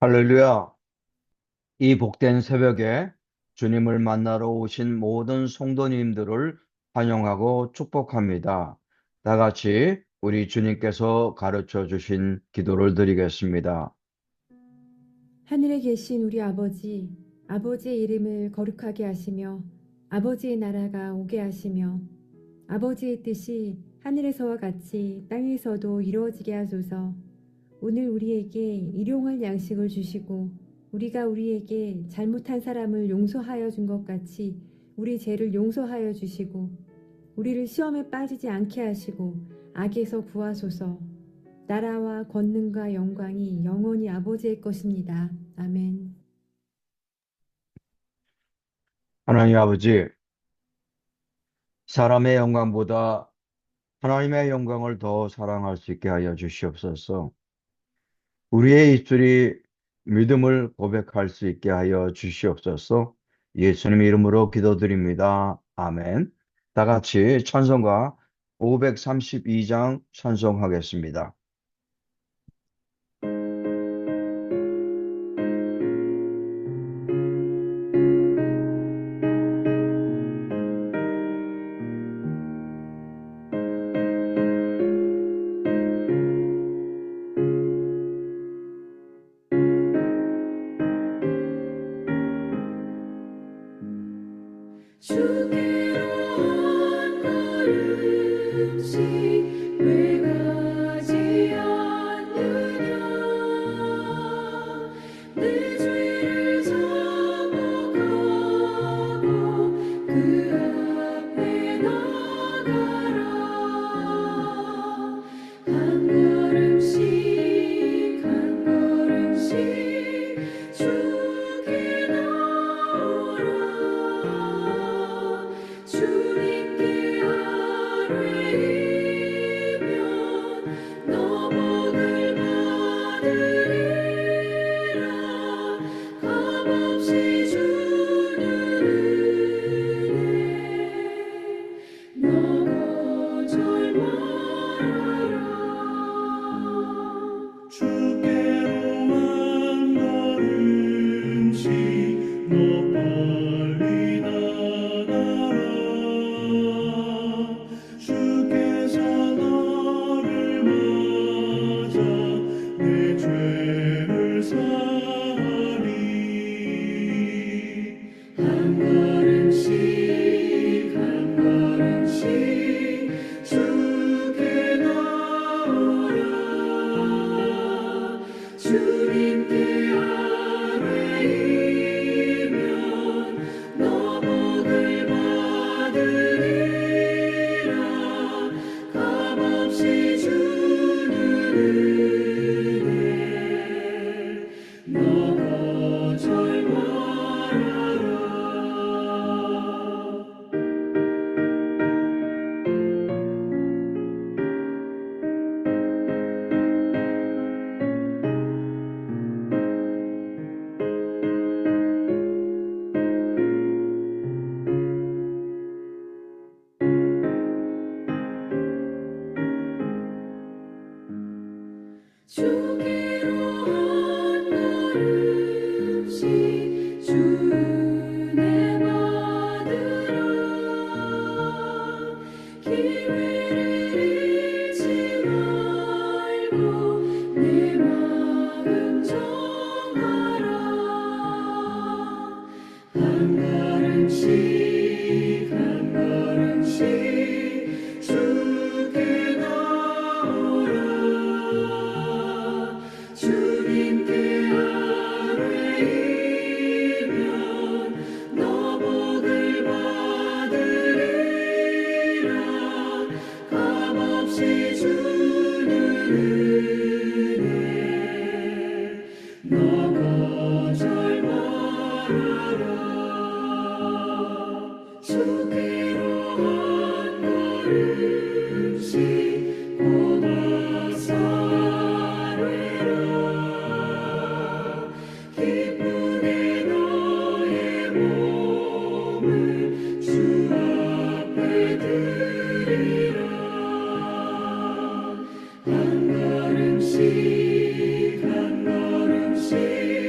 할렐루야. 이 복된 새벽에 주님을 만나러 오신 모든 성도님들을 환영하고 축복합니다. 다 같이 우리 주님께서 가르쳐 주신 기도를 드리겠습니다. 하늘에 계신 우리 아버지, 아버지의 이름을 거룩하게 하시며 아버지의 나라가 오게 하시며 아버지의 뜻이 하늘에서와 같이 땅에서도 이루어지게 하소서. 오늘 우리에게 일용할 양식을 주시고 우리가 우리에게 잘못한 사람을 용서하여 준 것 같이 우리 죄를 용서하여 주시고 우리를 시험에 빠지지 않게 하시고 악에서 구하소서. 나라와 권능과 영광이 영원히 아버지의 것입니다. 아멘. 하나님 아버지, 사람의 영광보다 하나님의 영광을 더 사랑할 수 있게 하여 주시옵소서. 우리의 입술이 믿음을 고백할 수 있게 하여 주시옵소서. 예수님 이름으로 기도드립니다. 아멘. 다 같이 찬송가 532장 찬송하겠습니다. 주께로 한 걸음씩 왜 가지 않느냐 내 죄를 자복하고 그 앞에 나가라 한 걸음씩 한 걸음씩 주께 나오라 주님께 아뢰이면 너복을 받으리라 값없이 주는 은혜 너 거절 말아라 주께로 한 걸음씩 너 빨리 나가라 주께서 너를 맞아 내 죄를 사하리 한 걸음씩 한 걸음씩 주께 나오라 주님께 아뢰이면 너 복을 받으리라 값없이 주는 은혜 너 거절 말아라 주께로 한 걸음씩 주 은혜 받으라 기회를 잃지 말고 내 마음 정하라 한 걸음씩 한 걸음씩 주께 나오라 주님께 아뢰이면 너 복을 받으리라 값없이 주는 은혜 너 거절 말아라 주께로 한 걸음씩 고가서 아뢰라 기쁘게 너의 몸을 주 앞에 드리라 한 걸음씩 한 걸음씩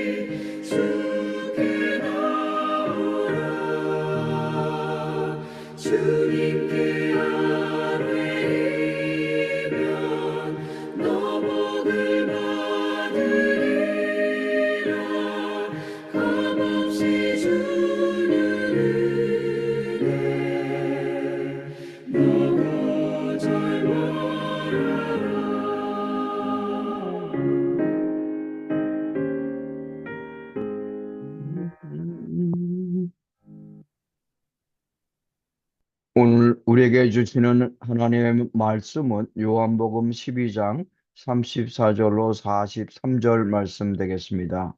오늘 우리에게 주시는 하나님의 말씀은 요한복음 12장 34절로 43절 말씀 되겠습니다.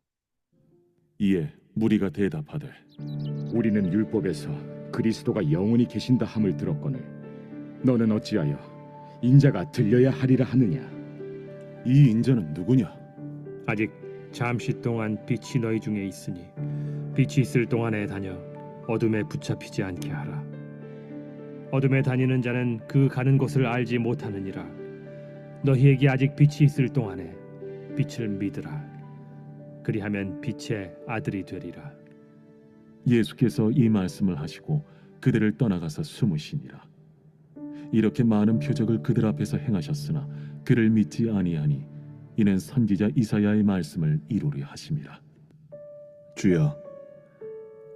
이에 무리가 대답하되 우리는 율법에서 그리스도가 영원히 계신다 함을 들었거늘 너는 어찌하여 인자가 들려야 하리라 하느냐? 이 인자는 누구냐? 아직 잠시 동안 빛이 너희 중에 있으니 빛이 있을 동안에 다녀 어둠에 붙잡히지 않게 하라. 어둠에 다니는 자는 그 가는 곳을 알지 못하느니라. 너희에게 아직 빛이 있을 동안에 빛을 믿으라. 그리하면 빛의 아들이 되리라. 예수께서 이 말씀을 하시고 그들을 떠나가서 숨으시니라. 이렇게 많은 표적을 그들 앞에서 행하셨으나 그를 믿지 아니하니 이는 선지자 이사야의 말씀을 이루려 하심이라. 주여,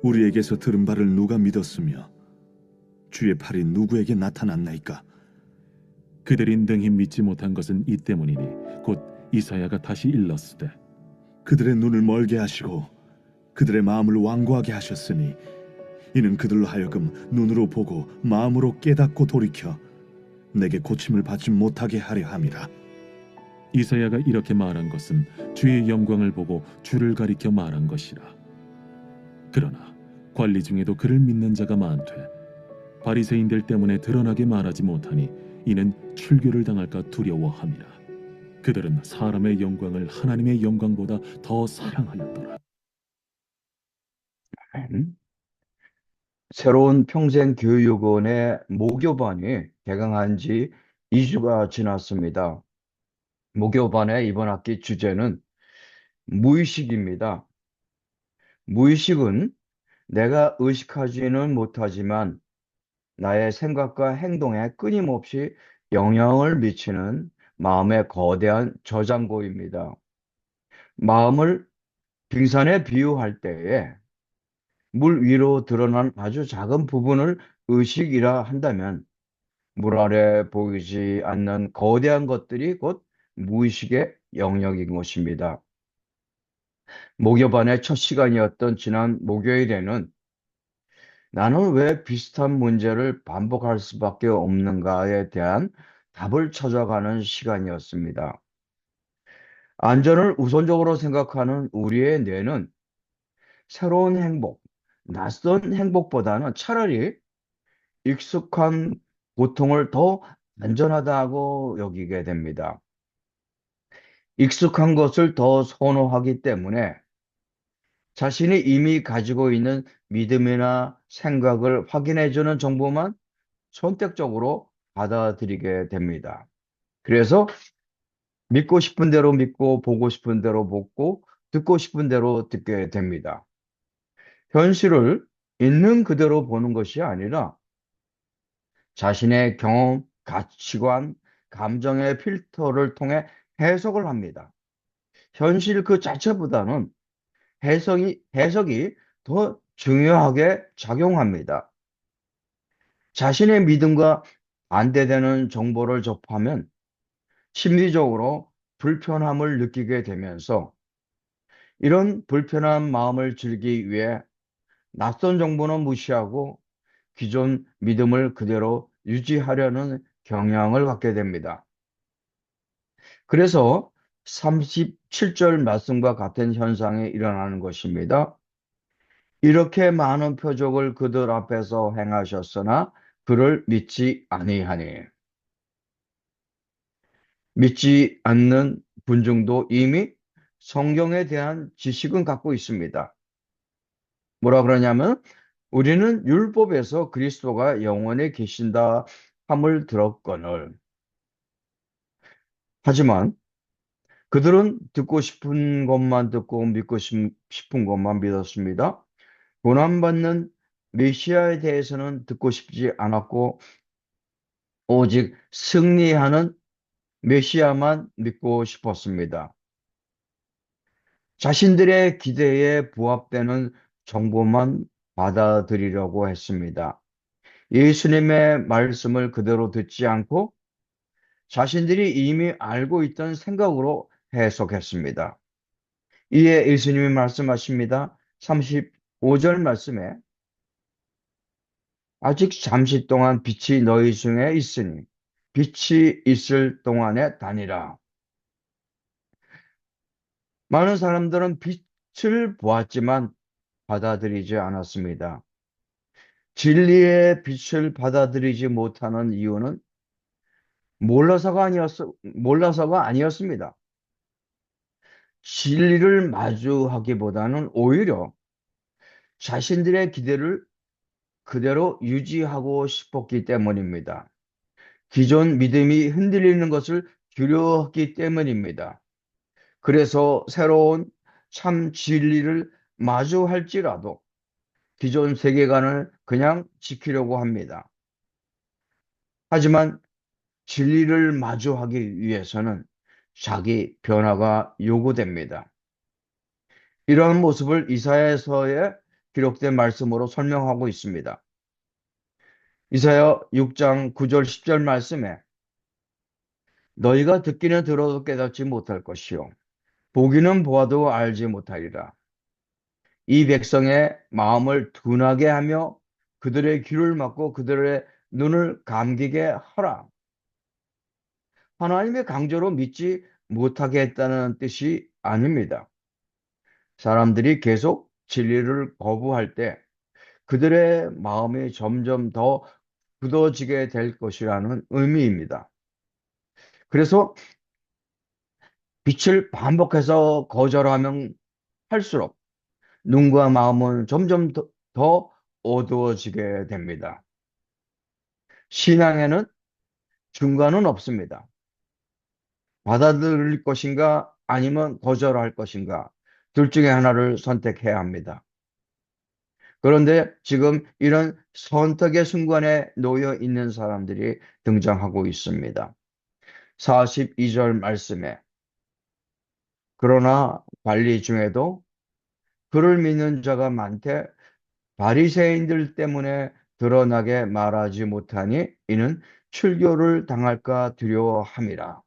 우리에게서 들은 바를 누가 믿었으며 주의 팔이 누구에게 나타났나이까? 그들이 능히 믿지 못한 것은 이 때문이니 곧 이사야가 다시 일렀으되 그들의 눈을 멀게 하시고 그들의 마음을 완고하게 하셨으니 이는 그들로 하여금 눈으로 보고 마음으로 깨닫고 돌이켜 내게 고침을 받지 못하게 하려 함이라. 이사야가 이렇게 말한 것은 주의 영광을 보고 주를 가리켜 말한 것이라. 그러나 관리 중에도 그를 믿는 자가 많되 바리새인들 때문에 드러나게 말하지 못하니 이는 출교를 당할까 두려워함이라. 그들은 사람의 영광을 하나님의 영광보다 더 사랑하였더라. 새로운 평생교육원의 모교반이 개강한 지 2주가 지났습니다. 모교반의 이번 학기 주제는 무의식입니다. 무의식은 내가 의식하지는 못하지만 나의 생각과 행동에 끊임없이 영향을 미치는 마음의 거대한 저장고입니다. 마음을 빙산에 비유할 때에 물 위로 드러난 아주 작은 부분을 의식이라 한다면 물 아래 보이지 않는 거대한 것들이 곧 무의식의 영역인 것입니다. 목요반의 첫 시간이었던 지난 목요일에는 나는 왜 비슷한 문제를 반복할 수밖에 없는가에 대한 답을 찾아가는 시간이었습니다. 안전을 우선적으로 생각하는 우리의 뇌는 새로운 행복, 낯선 행복보다는 차라리 익숙한 고통을 더 안전하다고 여기게 됩니다. 익숙한 것을 더 선호하기 때문에 자신이 이미 가지고 있는 믿음이나 생각을 확인해주는 정보만 선택적으로 받아들이게 됩니다. 그래서 믿고 싶은 대로 믿고 보고 싶은 대로 보고 듣고 싶은 대로 듣게 됩니다. 현실을 있는 그대로 보는 것이 아니라 자신의 경험, 가치관, 감정의 필터를 통해 해석을 합니다. 현실 그 자체보다는 해석이 더 중요하게 작용합니다. 자신의 믿음과 반대되는 정보를 접하면 심리적으로 불편함을 느끼게 되면서 이런 불편한 마음을 줄이기 위해 낯선 정보는 무시하고 기존 믿음을 그대로 유지하려는 경향을 갖게 됩니다. 그래서 37절 말씀과 같은 현상이 일어나는 것입니다. 이렇게 많은 표적을 그들 앞에서 행하셨으나 그를 믿지 아니하니. 믿지 않는 군중도 이미 성경에 대한 지식은 갖고 있습니다. 뭐라 그러냐면 우리는 율법에서 그리스도가 영원히 계신다 함을 들었거늘. 하지만 그들은 듣고 싶은 것만 듣고 믿고 싶은 것만 믿었습니다. 고난받는 메시아에 대해서는 듣고 싶지 않았고 오직 승리하는 메시아만 믿고 싶었습니다. 자신들의 기대에 부합되는 정보만 받아들이려고 했습니다. 예수님의 말씀을 그대로 듣지 않고 자신들이 이미 알고 있던 생각으로 해석했습니다. 이에 예수님이 말씀하십니다. 35절 말씀에 아직 잠시 동안 빛이 너희 중에 있으니 빛이 있을 동안에 다니라. 많은 사람들은 빛을 보았지만 받아들이지 않았습니다. 진리의 빛을 받아들이지 못하는 이유는 몰라서가 아니었습니다. 진리를 마주하기보다는 오히려 자신들의 기대를 그대로 유지하고 싶었기 때문입니다. 기존 믿음이 흔들리는 것을 두려웠기 때문입니다. 그래서 새로운 참 진리를 마주할지라도 기존 세계관을 그냥 지키려고 합니다. 하지만 진리를 마주하기 위해서는 자기 변화가 요구됩니다. 이러한 모습을 이사야서에 기록된 말씀으로 설명하고 있습니다. 이사야 6장 9절 10절 말씀에 너희가 듣기는 들어도 깨닫지 못할 것이요 보기는 보아도 알지 못하리라. 이 백성의 마음을 둔하게 하며 그들의 귀를 막고 그들의 눈을 감기게 하라. 하나님의 강제로 믿지 못하게 했다는 뜻이 아닙니다. 사람들이 계속 진리를 거부할 때 그들의 마음이 점점 더 굳어지게 될 것이라는 의미입니다. 그래서 빛을 반복해서 거절하면 할수록 눈과 마음은 점점 더 어두워지게 됩니다. 신앙에는 중간은 없습니다. 받아들일 것인가 아니면 거절할 것인가 둘 중에 하나를 선택해야 합니다. 그런데 지금 이런 선택의 순간에 놓여 있는 사람들이 등장하고 있습니다. 42절 말씀에 그러나 관리 중에도 그를 믿는 자가 많되 바리새인들 때문에 드러나게 말하지 못하니 이는 출교를 당할까 두려워함이라.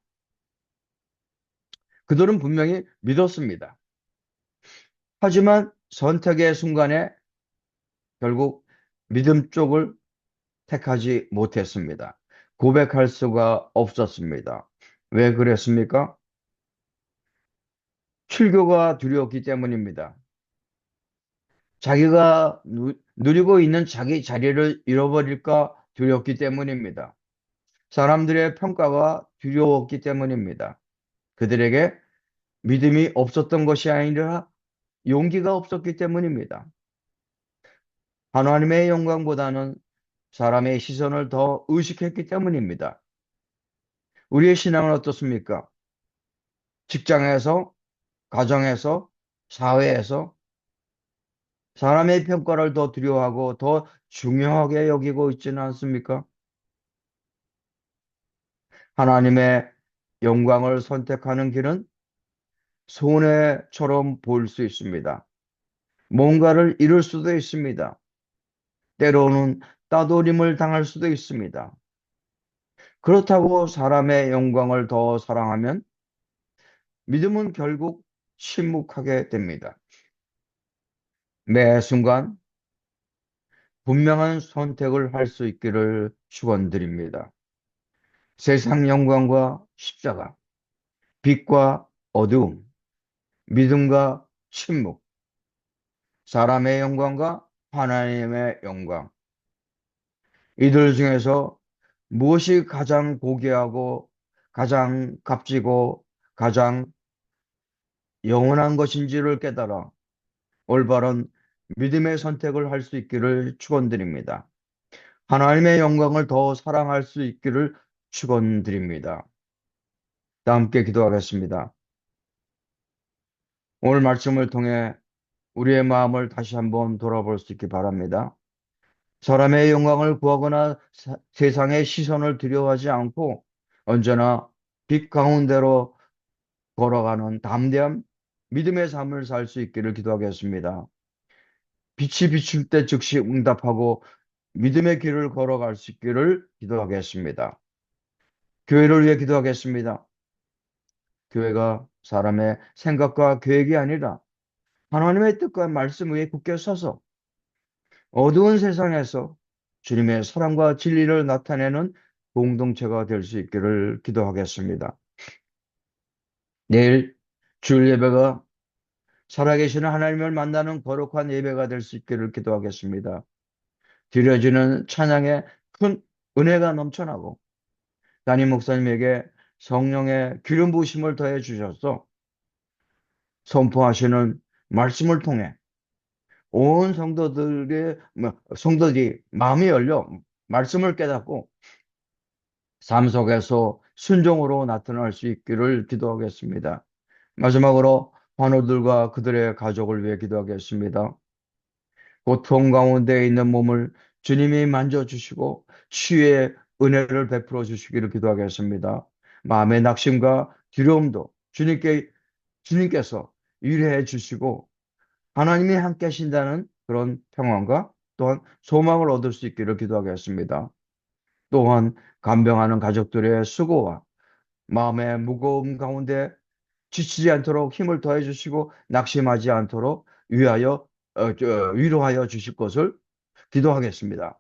그들은 분명히 믿었습니다. 하지만 선택의 순간에 결국 믿음 쪽을 택하지 못했습니다. 고백할 수가 없었습니다. 왜 그랬습니까? 출교가 두려웠기 때문입니다. 자기가 누리고 있는 자기 자리를 잃어버릴까 두려웠기 때문입니다. 사람들의 평가가 두려웠기 때문입니다. 그들에게 믿음이 없었던 것이 아니라 용기가 없었기 때문입니다. 하나님의 영광보다는 사람의 시선을 더 의식했기 때문입니다. 우리의 신앙은 어떻습니까? 직장에서, 가정에서, 사회에서 사람의 평가를 더 두려워하고 더 중요하게 여기고 있지는 않습니까? 하나님의 영광을 선택하는 길은 손해처럼 보일 수 있습니다. 뭔가를 잃을 수도 있습니다. 때로는 따돌림을 당할 수도 있습니다. 그렇다고 사람의 영광을 더 사랑하면 믿음은 결국 침묵하게 됩니다. 매 순간 분명한 선택을 할 수 있기를 축원드립니다. 세상 영광과 십자가, 빛과 어두움, 믿음과 침묵, 사람의 영광과 하나님의 영광. 이들 중에서 무엇이 가장 고귀하고 가장 값지고 가장 영원한 것인지를 깨달아 올바른 믿음의 선택을 할 수 있기를 축원드립니다. 하나님의 영광을 더 사랑할 수 있기를 축원드립니다. 다 함께 기도하겠습니다. 오늘 말씀을 통해 우리의 마음을 다시 한번 돌아볼 수 있기 바랍니다. 사람의 영광을 구하거나 세상의 시선을 두려워하지 않고 언제나 빛 가운데로 걸어가는 담대한 믿음의 삶을 살 수 있기를 기도하겠습니다. 빛이 비출 때 즉시 응답하고 믿음의 길을 걸어갈 수 있기를 기도하겠습니다. 교회를 위해 기도하겠습니다. 교회가 사람의 생각과 계획이 아니라 하나님의 뜻과 말씀 위에 굳게 서서 어두운 세상에서 주님의 사랑과 진리를 나타내는 공동체가 될 수 있기를 기도하겠습니다. 내일 주일 예배가 살아계시는 하나님을 만나는 거룩한 예배가 될 수 있기를 기도하겠습니다. 드려지는 찬양에 큰 은혜가 넘쳐나고 담임 목사님에게 성령의 기름 부으심을 더해 주셔서 선포하시는 말씀을 통해 온 성도들이 마음이 열려 말씀을 깨닫고 삶 속에서 순종으로 나타날 수 있기를 기도하겠습니다. 마지막으로 환우들과 그들의 가족을 위해 기도하겠습니다. 고통 가운데 있는 몸을 주님이 만져주시고 치유의 은혜를 베풀어 주시기를 기도하겠습니다. 마음의 낙심과 두려움도 주님께서 위로해 주시고 하나님이 함께 하신다는 그런 평안과 또한 소망을 얻을 수 있기를 기도하겠습니다. 또한 간병하는 가족들의 수고와 마음의 무거움 가운데 지치지 않도록 힘을 더해 주시고 낙심하지 않도록 위로하여 주실 것을 기도하겠습니다.